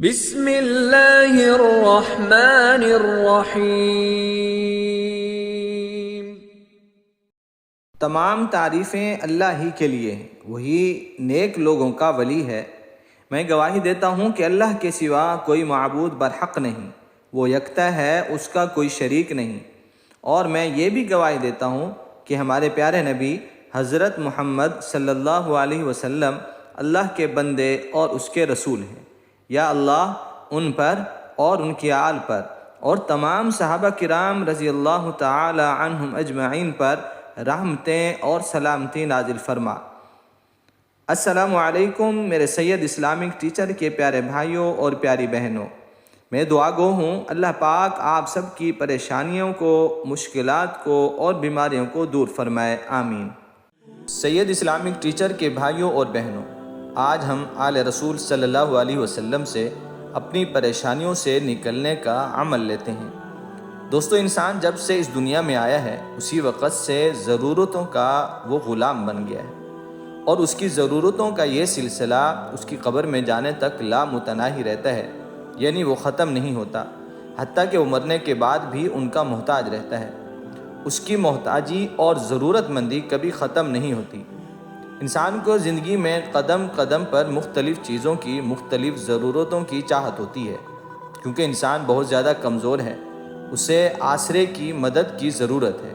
بسم اللہ الرحمن الرحیم۔ تمام تعریفیں اللہ ہی کے لیے ہیں، وہی نیک لوگوں کا ولی ہے۔ میں گواہی دیتا ہوں کہ اللہ کے سوا کوئی معبود برحق نہیں، وہ یکتا ہے، اس کا کوئی شریک نہیں۔ اور میں یہ بھی گواہی دیتا ہوں کہ ہمارے پیارے نبی حضرت محمد صلی اللہ علیہ وسلم اللہ کے بندے اور اس کے رسول ہیں۔ یا اللہ ان پر اور ان کی آل پر اور تمام صحابہ کرام رضی اللہ تعالی عنہم اجمعین پر رحمتیں اور سلامتی نازل فرما۔ السلام علیکم میرے سید اسلامک ٹیچر کے پیارے بھائیوں اور پیاری بہنوں، میں دعا گو ہوں اللہ پاک آپ سب کی پریشانیوں کو، مشکلات کو اور بیماریوں کو دور فرمائے، آمین۔ سید اسلامک ٹیچر کے بھائیوں اور بہنوں، آج ہم آل رسول صلی اللہ علیہ وسلم سے اپنی پریشانیوں سے نکلنے کا عمل لیتے ہیں۔ دوستو، انسان جب سے اس دنیا میں آیا ہے اسی وقت سے ضرورتوں کا وہ غلام بن گیا ہے، اور اس کی ضرورتوں کا یہ سلسلہ اس کی قبر میں جانے تک لامتناہی رہتا ہے، یعنی وہ ختم نہیں ہوتا، حتیٰ کہ وہ مرنے کے بعد بھی ان کا محتاج رہتا ہے۔ اس کی محتاجی اور ضرورت مندی کبھی ختم نہیں ہوتی۔ انسان کو زندگی میں قدم قدم پر مختلف چیزوں کی، مختلف ضرورتوں کی چاہت ہوتی ہے، کیونکہ انسان بہت زیادہ کمزور ہے، اسے آسرے کی، مدد کی ضرورت ہے،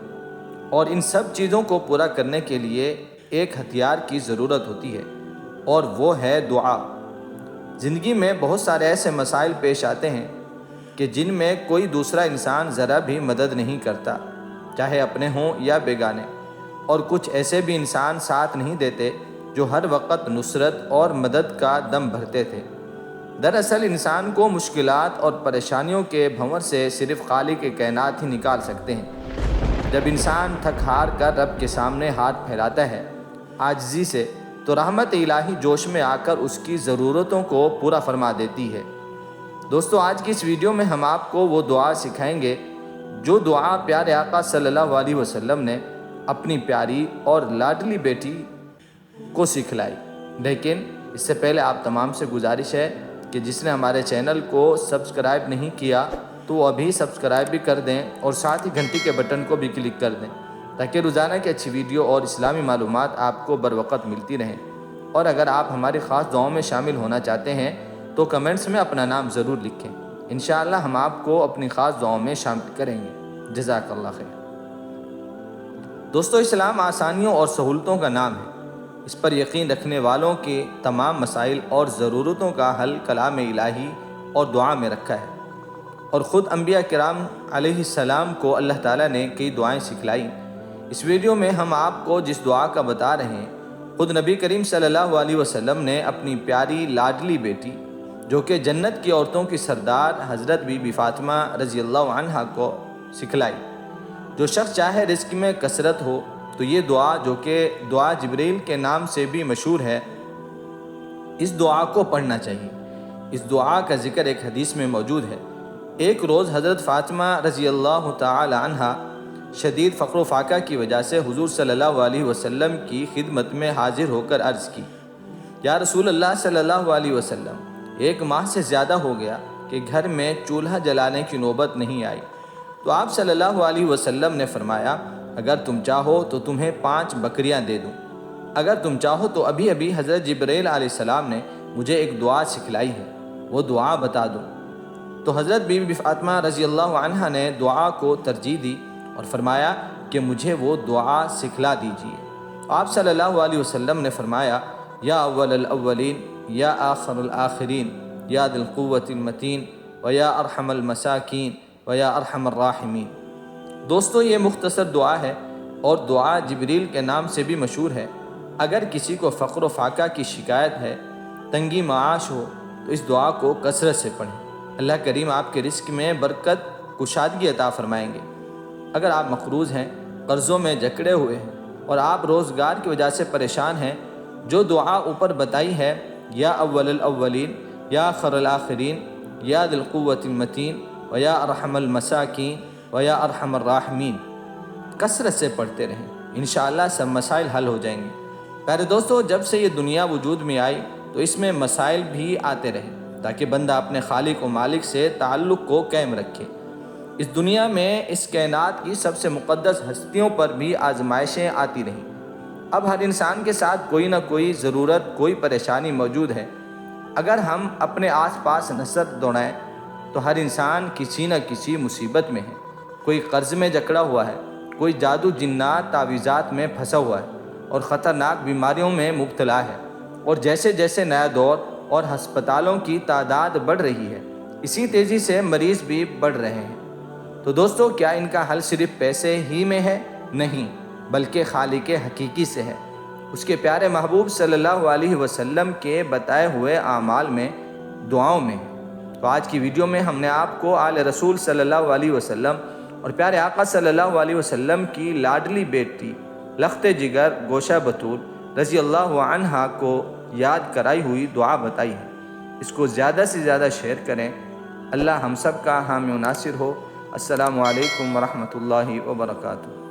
اور ان سب چیزوں کو پورا کرنے کے لیے ایک ہتھیار کی ضرورت ہوتی ہے، اور وہ ہے دعا۔ زندگی میں بہت سارے ایسے مسائل پیش آتے ہیں کہ جن میں کوئی دوسرا انسان ذرا بھی مدد نہیں کرتا، چاہے اپنے ہوں یا بیگانے، اور کچھ ایسے بھی انسان ساتھ نہیں دیتے جو ہر وقت نصرت اور مدد کا دم بھرتے تھے۔ دراصل انسان کو مشکلات اور پریشانیوں کے بھنور سے صرف خالق کائنات ہی نکال سکتے ہیں۔ جب انسان تھک ہار کر رب کے سامنے ہاتھ پھیلاتا ہے عاجزی سے، تو رحمت الہی جوش میں آ کر اس کی ضرورتوں کو پورا فرما دیتی ہے۔ دوستو، آج کی اس ویڈیو میں ہم آپ کو وہ دعا سکھائیں گے جو دعا پیارے آقا صلی اللہ علیہ وسلم نے اپنی پیاری اور لاڈلی بیٹی کو سکھلائی۔ لیکن اس سے پہلے آپ تمام سے گزارش ہے کہ جس نے ہمارے چینل کو سبسکرائب نہیں کیا تو وہ ابھی سبسکرائب بھی کر دیں، اور ساتھ ہی گھنٹی کے بٹن کو بھی کلک کر دیں، تاکہ روزانہ کی اچھی ویڈیو اور اسلامی معلومات آپ کو بروقت ملتی رہیں۔ اور اگر آپ ہماری خاص دعاؤں میں شامل ہونا چاہتے ہیں تو کمنٹس میں اپنا نام ضرور لکھیں، انشاءاللہ ہم آپ کو اپنی خاص دعاؤں میں شامل کریں گے۔ جزاک اللہ خیر۔ دوستو، اسلام آسانیوں اور سہولتوں کا نام ہے۔ اس پر یقین رکھنے والوں کے تمام مسائل اور ضرورتوں کا حل کلام الہی اور دعا میں رکھا ہے، اور خود انبیاء کرام علیہ السلام کو اللہ تعالیٰ نے کئی دعائیں سکھلائیں۔ اس ویڈیو میں ہم آپ کو جس دعا کا بتا رہے ہیں، خود نبی کریم صلی اللہ علیہ وسلم نے اپنی پیاری لاڈلی بیٹی، جو کہ جنت کی عورتوں کی سردار حضرت بی بی فاطمہ رضی اللہ عنہا کو سکھلائی۔ جو شخص چاہے رزق میں کثرت ہو تو یہ دعا، جو کہ دعا جبریل کے نام سے بھی مشہور ہے، اس دعا کو پڑھنا چاہیے۔ اس دعا کا ذکر ایک حدیث میں موجود ہے۔ ایک روز حضرت فاطمہ رضی اللہ تعالی عنہا شدید فقر و فاقہ کی وجہ سے حضور صلی اللہ علیہ وسلم کی خدمت میں حاضر ہو کر عرض کی، یا رسول اللہ صلی اللہ علیہ وسلم، 1 ماہ سے زیادہ ہو گیا کہ گھر میں چولہا جلانے کی نوبت نہیں آئی۔ تو آپ صلی اللہ علیہ وسلم نے فرمایا، اگر تم چاہو تو تمہیں 5 بکریاں دے دوں، اگر تم چاہو تو ابھی ابھی حضرت جبرائیل علیہ السلام نے مجھے ایک دعا سکھلائی ہے، وہ دعا بتا دوں۔ تو حضرت بی بی فاطمہ رضی اللہ عنہا نے دعا کو ترجیح دی اور فرمایا کہ مجھے وہ دعا سکھلا دیجیے۔ آپ صلی اللہ علیہ وسلم نے فرمایا، یا اول الاولین، یا آخر الآخرین، یا ذی القوۃ المتین، و یا ارحم المساکین، و یا ارحم الراحمین۔ دوستو، یہ مختصر دعا ہے اور دعا جبریل کے نام سے بھی مشہور ہے۔ اگر کسی کو فقر و فاقہ کی شکایت ہے، تنگی معاش ہو، تو اس دعا کو کثرت سے پڑھیں۔ اللہ کریم آپ کے رزق میں برکت، کشادگی عطا فرمائیں گے۔ اگر آپ مقروض ہیں، قرضوں میں جکڑے ہوئے ہیں، اور آپ روزگار کی وجہ سے پریشان ہیں، جو دعا اوپر بتائی ہے، یا اول الاولین، یا آخر الآخرین، یا ذی القوۃ المتین، و یا ارحم المساکین، و یا ارحم الراحمین، کثرت سے پڑھتے رہیں، انشاءاللہ سب مسائل حل ہو جائیں گے۔ پیارے دوستو، جب سے یہ دنیا وجود میں آئی تو اس میں مسائل بھی آتے رہے، تاکہ بندہ اپنے خالق و مالک سے تعلق کو قائم رکھے۔ اس دنیا میں اس کائنات کی سب سے مقدس ہستیوں پر بھی آزمائشیں آتی رہیں۔ اب ہر انسان کے ساتھ کوئی نہ کوئی ضرورت، کوئی پریشانی موجود ہے۔ اگر ہم اپنے آس پاس نظر دوڑائیں تو ہر انسان کسی نہ کسی مصیبت میں ہے۔ کوئی قرض میں جکڑا ہوا ہے، کوئی جادو جنات تعویذات میں پھنسا ہوا ہے اور خطرناک بیماریوں میں مبتلا ہے۔ اور جیسے جیسے نیا دور اور ہسپتالوں کی تعداد بڑھ رہی ہے، اسی تیزی سے مریض بھی بڑھ رہے ہیں۔ تو دوستو، کیا ان کا حل صرف پیسے ہی میں ہے؟ نہیں، بلکہ خالق حقیقی سے ہے، اس کے پیارے محبوب صلی اللہ علیہ وسلم کے بتائے ہوئے اعمال میں، دعاؤں میں ہے۔ تو آج کی ویڈیو میں ہم نے آپ کو آل رسول صلی اللہ علیہ وسلم اور پیارے آقا صلی اللہ علیہ وسلم کی لاڈلی بیٹی لخت جگر گوشہ بطول رضی اللہ عنہا کو یاد کرائی ہوئی دعا بتائی ہے۔ اس کو زیادہ سے زیادہ شیئر کریں۔ اللہ ہم سب کا حامی و ناصر ہو۔ السلام علیکم ورحمۃ اللہ وبرکاتہ۔